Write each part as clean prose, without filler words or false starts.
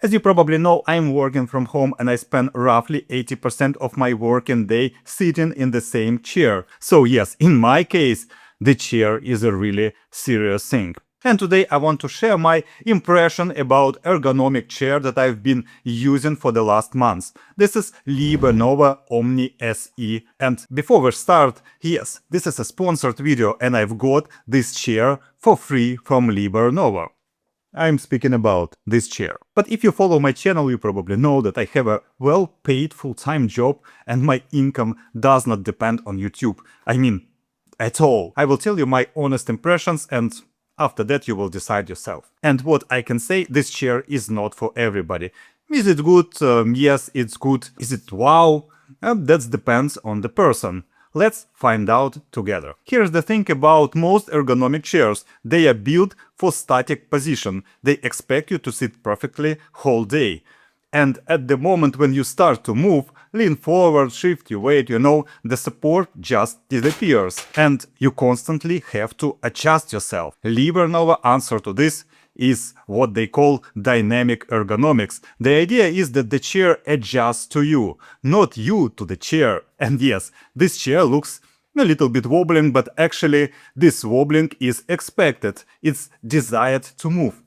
As you probably know, I'm working from home and I spend roughly 80% of my working day sitting in the same chair. So yes, in my case, the chair is a really serious thing. And today I want to share my impression about ergonomic chair that I've been using for the last months. This is LiberNovo Omni SE. And before we start, yes, this is a sponsored video and I've got this chair for free from LiberNovo. I'm speaking about this chair. But if you follow my channel, you probably know that I have a well-paid full-time job and my income does not depend on YouTube. I mean, at all. I will tell you my honest impressions and after that you will decide yourself. And what I can say, this chair is not for everybody. Is it good? Yes, it's good. Is it wow? That depends on the person. Let's find out together. Here's the thing about most ergonomic chairs. They are built for static position. They expect you to sit perfectly whole day. And at the moment when you start to move, lean forward, shift your weight, the support just disappears. And you constantly have to adjust yourself. LiberNovo answer to this is what they call dynamic ergonomics. The idea is that the chair adjusts to you, not you to the chair. And yes, this chair looks a little bit wobbling, but actually this wobbling is expected. It's desired to move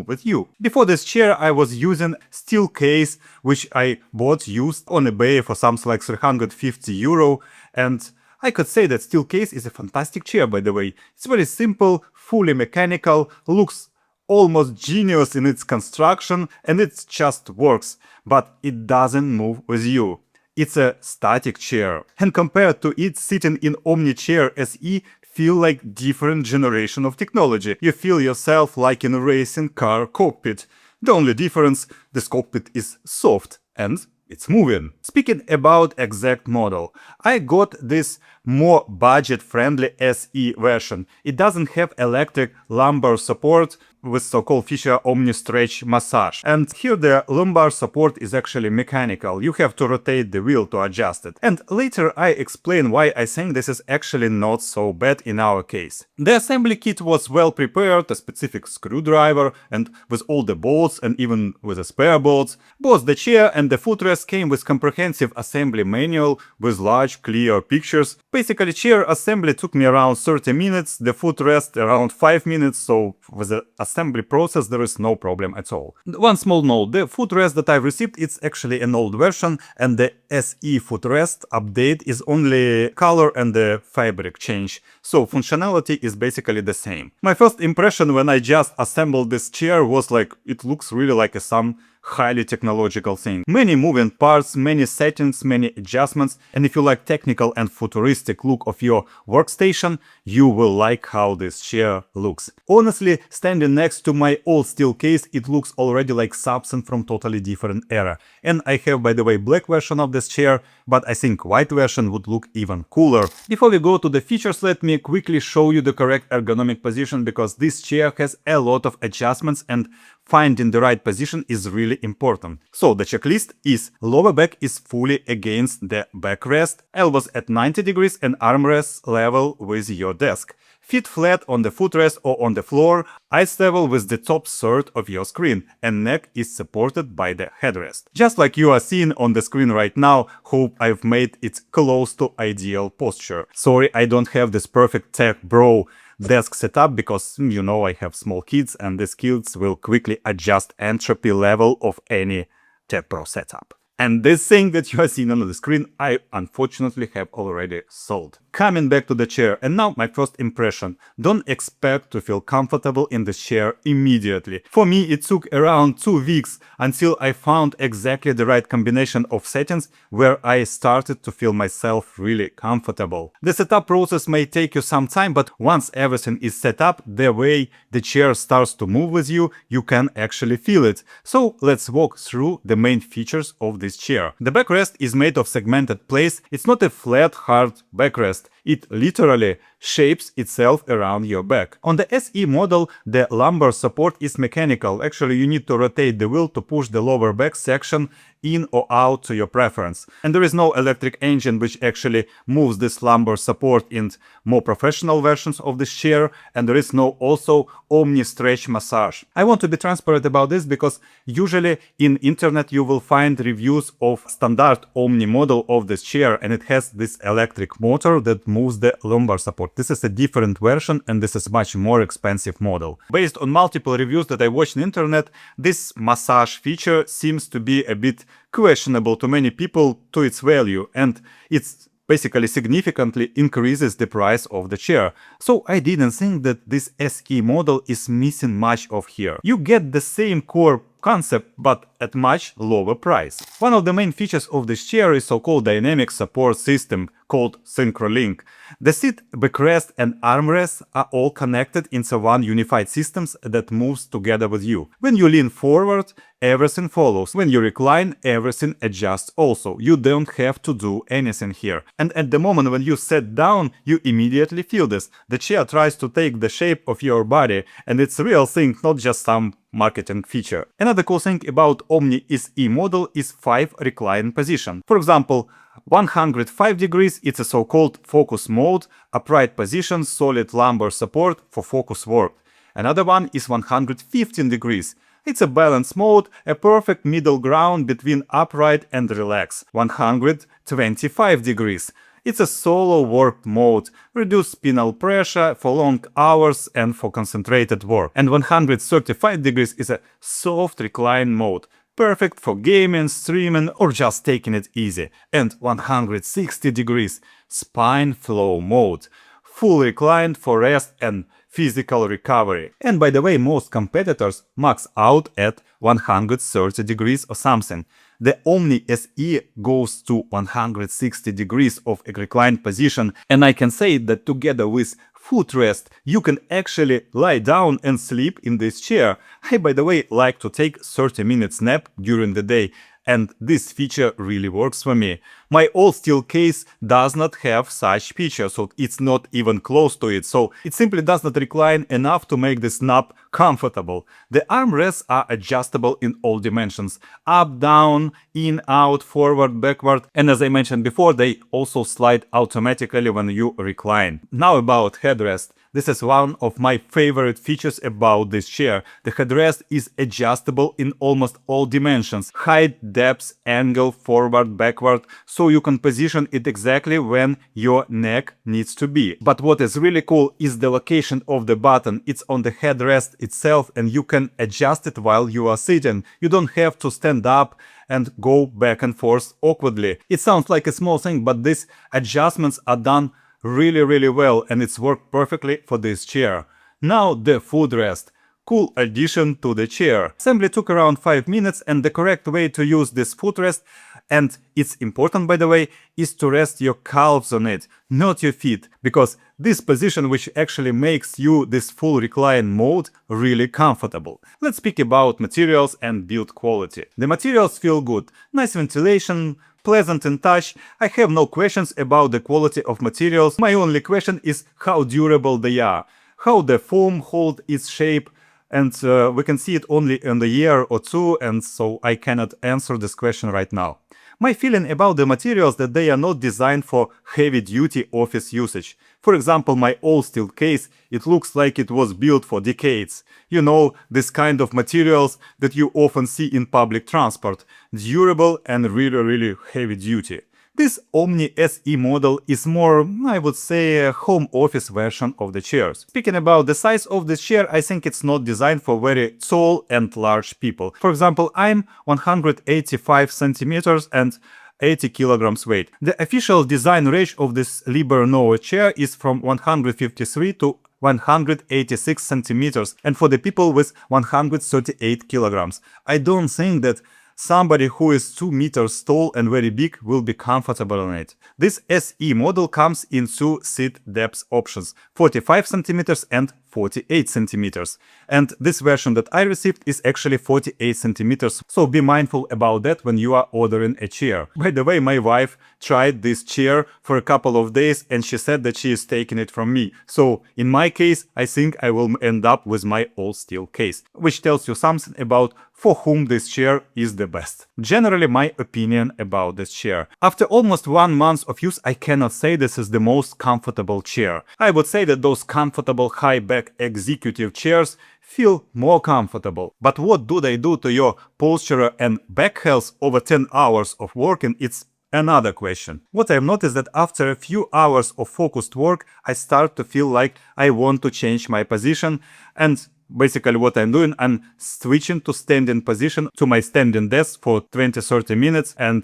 with you. Before this chair I was using steel case, which I bought used on eBay for something like 350 euro, and I could say that steel case is a fantastic chair, by the way. It's very simple, fully mechanical, looks almost genius in its construction, and it just works, but it doesn't move with you. It's a static chair, and compared to it, sitting in Omni Chair SE feel like different generation of technology. You feel yourself like in a racing car cockpit. The only difference, this cockpit is soft and it's moving. Speaking about exact model, I got this more budget-friendly SE version. It doesn't have electric lumbar support with so-called feature Omni Stretch Massage. And here the lumbar support is actually mechanical. You have to rotate the wheel to adjust it. And later I explain why I think this is actually not so bad in our case. The assembly kit was well prepared, a specific screwdriver and with all the bolts and even with the spare bolts. Both the chair and the footrest came with comprehensive assembly manual with large clear pictures. Basically chair assembly took me around 30 minutes, the footrest around 5 minutes, so with the assembly process there is no problem at all. One small note, the footrest that I received, it's actually an old version, and the SE footrest update is only color and the fabric change, so functionality is basically the same. My first impression when I just assembled this chair was like, it looks really like some highly technological thing. Many moving parts, many settings, many adjustments, and if you like technical and futuristic look of your workstation, you will like how this chair looks. Honestly, standing next to my old steel case, it looks already like something from totally different era. And I have, by the way, black version of this chair, but I think white version would look even cooler. Before we go to the features, let me quickly show you the correct ergonomic position, because this chair has a lot of adjustments and finding the right position is really important. So the checklist is: lower back is fully against the backrest, elbows at 90 degrees and armrests level with your desk. Feet flat on the footrest or on the floor, eyes level with the top third of your screen, and neck is supported by the headrest. Just like you are seeing on the screen right now, hope I've made it close to ideal posture. Sorry, I don't have this perfect tech bro desk setup because, I have small kids and these kids will quickly adjust entropy level of any tech pro setup. And this thing that you are seeing on the screen, I unfortunately have already sold. Coming back to the chair, and now my first impression. Don't expect to feel comfortable in the chair immediately. For me, it took around 2 weeks until I found exactly the right combination of settings where I started to feel myself really comfortable. The setup process may take you some time, but once everything is set up, the way the chair starts to move with you, you can actually feel it. So let's walk through the main features of this chair. The backrest is made of segmented plates. It's not a flat, hard backrest. It literally shapes itself around your back. On the SE model, the lumbar support is mechanical. Actually, you need to rotate the wheel to push the lower back section in or out to your preference. And there is no electric engine which actually moves this lumbar support in more professional versions of this chair, and there is no also Omni stretch massage. I want to be transparent about this because usually in internet you will find reviews of standard Omni model of this chair, and it has this electric motor that moves the lumbar support. This is a different version and this is much more expensive model. Based on multiple reviews that I watched on internet, this massage feature seems to be a bit questionable to many people to its value, and it's basically significantly increases the price of the chair. So I didn't think that this SE model is missing much of here. You get the same core concept but at much lower price. One of the main features of this chair is so-called dynamic support system called SyncroLink. The seat, backrest and armrests are all connected into one unified system that moves together with you. When you lean forward, everything follows. When you recline, everything adjusts also. You don't have to do anything here. And at the moment when you sit down, you immediately feel this. The chair tries to take the shape of your body, and it's a real thing, not just some marketing feature. Another cool thing about Omni SE model is 5 recline position. For example, 105 degrees, it's a so-called focus mode, upright position, solid lumbar support for focus work. Another one is 115 degrees. It's a balance mode, a perfect middle ground between upright and relax. 125 degrees. It's a solo work mode, reduce spinal pressure for long hours and for concentrated work. And 135 degrees is a soft recline mode, perfect for gaming, streaming or just taking it easy. And 160 degrees, spine flow mode, full recline for rest and physical recovery. And by the way, most competitors max out at 130 degrees or something. The Omni SE goes to 160 degrees of a reclined position, and I can say that together with Footrest, you can actually lie down and sleep in this chair. I, by the way, like to take 30 minutes nap during the day, and this feature really works for me. My old steel case does not have such feature, so it's not even close to it, so it simply does not recline enough to make this nap comfortable. The armrests are adjustable in all dimensions, up, down, in, out, forward, backward, and as I mentioned before, they also slide automatically when you recline. Now about headrest. This is one of my favorite features about this chair. The headrest is adjustable in almost all dimensions, height, depth, angle, forward, backward, so you can position it exactly when your neck needs to be. But what is really cool is the location of the button. It's on the headrest itself and you can adjust it while you are sitting. You don't have to stand up and go back and forth awkwardly. It sounds like a small thing, but these adjustments are done really well, and it's worked perfectly for this chair. Now the footrest. Cool addition to the chair. Assembly took around 5 minutes, and the correct way to use this footrest, and it's important by the way, is to rest your calves on it, not your feet, because this position which actually makes you this full recline mode really comfortable. Let's speak about materials and build quality. The materials feel good, nice ventilation, pleasant in touch. I have no questions about the quality of materials. My only question is how durable they are, how the foam holds its shape, and we can see it only in a year or two, and so I cannot answer this question right now. My feeling about the materials that they are not designed for heavy-duty office usage. For example, my old steel case, it looks like it was built for decades. You know, this kind of materials that you often see in public transport. Durable and really heavy-duty. This Omni SE model is more, I would say, a home office version of the chairs. Speaking about the size of this chair, I think it's not designed for very tall and large people. For example, I'm 185 centimeters and 80 kilograms weight. The official design range of this LiberNovo chair is from 153 to 186 centimeters, and for the people with 138 kilograms. I don't think that somebody who is 2 meters tall and very big will be comfortable on it. This SE model comes in two seat depth options, 45 centimeters and 48 centimeters. And this version that I received is actually 48 centimeters. So be mindful about that when you are ordering a chair. By the way, my wife tried this chair for a couple of days and she said that she is taking it from me. So in my case, I think I will end up with my all steel case, which tells you something about for whom this chair is the best. Generally, my opinion about this chair. After almost 1 month of use, I cannot say this is the most comfortable chair. I would say that those comfortable high-back executive chairs feel more comfortable. But what do they do to your posture and back health over 10 hours of working? It's another question. What I've noticed that after a few hours of focused work, I start to feel like I want to change my position, and basically what I'm doing, I'm switching to standing position to my standing desk for 20-30 minutes, and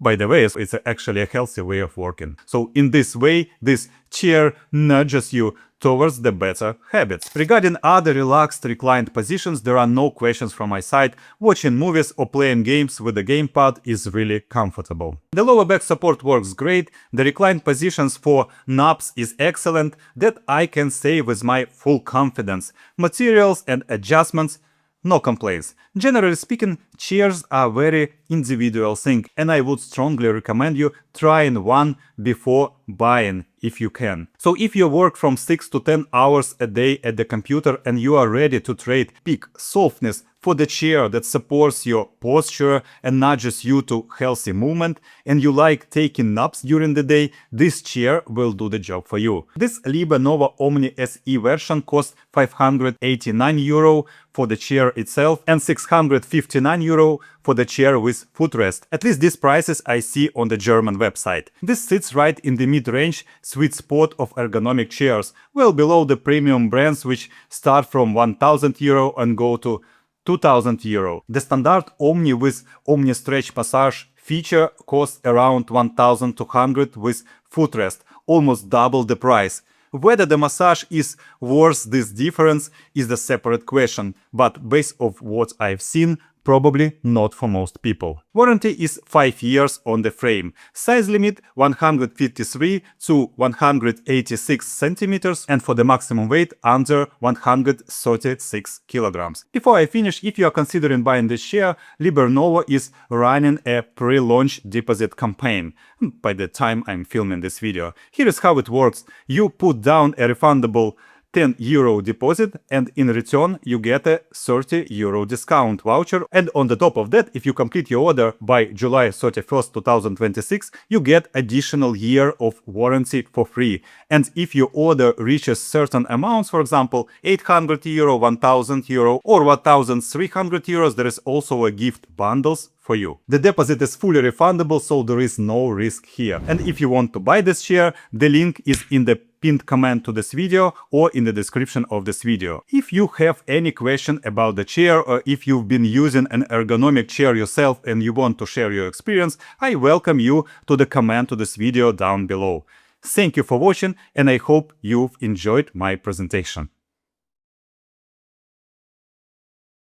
by the way, it's actually a healthy way of working. So in this way, this chair nudges you towards the better habits. Regarding other relaxed reclined positions, there are no questions from my side. Watching movies or playing games with the gamepad is really comfortable. The lower back support works great. The reclined positions for naps is excellent. That I can say with my full confidence. Materials and adjustments, no complaints. Generally speaking, chairs are very individual thing, and I would strongly recommend you trying one before buying if you can. So if you work from 6 to 10 hours a day at the computer and you are ready to trade peak softness for the chair that supports your posture and nudges you to healthy movement, and you like taking naps during the day, this chair will do the job for you. This LiberNovo Omni SE version costs €589 for the chair itself and €659 for the chair with footrest. At least these prices I see on the German website. This sits right in the mid-range sweet spot of ergonomic chairs, well below the premium brands which start from €1,000 and go to €2,000. The standard Omni with Omni Stretch Massage feature costs around €1,200 with footrest, almost double the price. Whether the massage is worth this difference is a separate question, but based on what I've seen, probably not for most people. Warranty is 5 years on the frame. Size limit 153 to 186 centimeters, and for the maximum weight under 136 kilograms. Before I finish, if you are considering buying this chair, LiberNovo is running a pre-launch deposit campaign. By the time I'm filming this video, here is how it works. You put down a refundable €10 deposit, and in return you get a €30 discount voucher, and on the top of that, if you complete your order by July 31st, 2026, you get additional year of warranty for free. And if your order reaches certain amounts, for example €800, €1,000 or €1,300, there is also a gift bundles for you. The deposit is fully refundable, so there is no risk here. And if you want to buy this chair, the link is in the pinned comment to this video or in the description of this video. If you have any question about the chair, or if you've been using an ergonomic chair yourself and you want to share your experience, I welcome you to the comment to this video down below. Thank you for watching, and I hope you've enjoyed my presentation.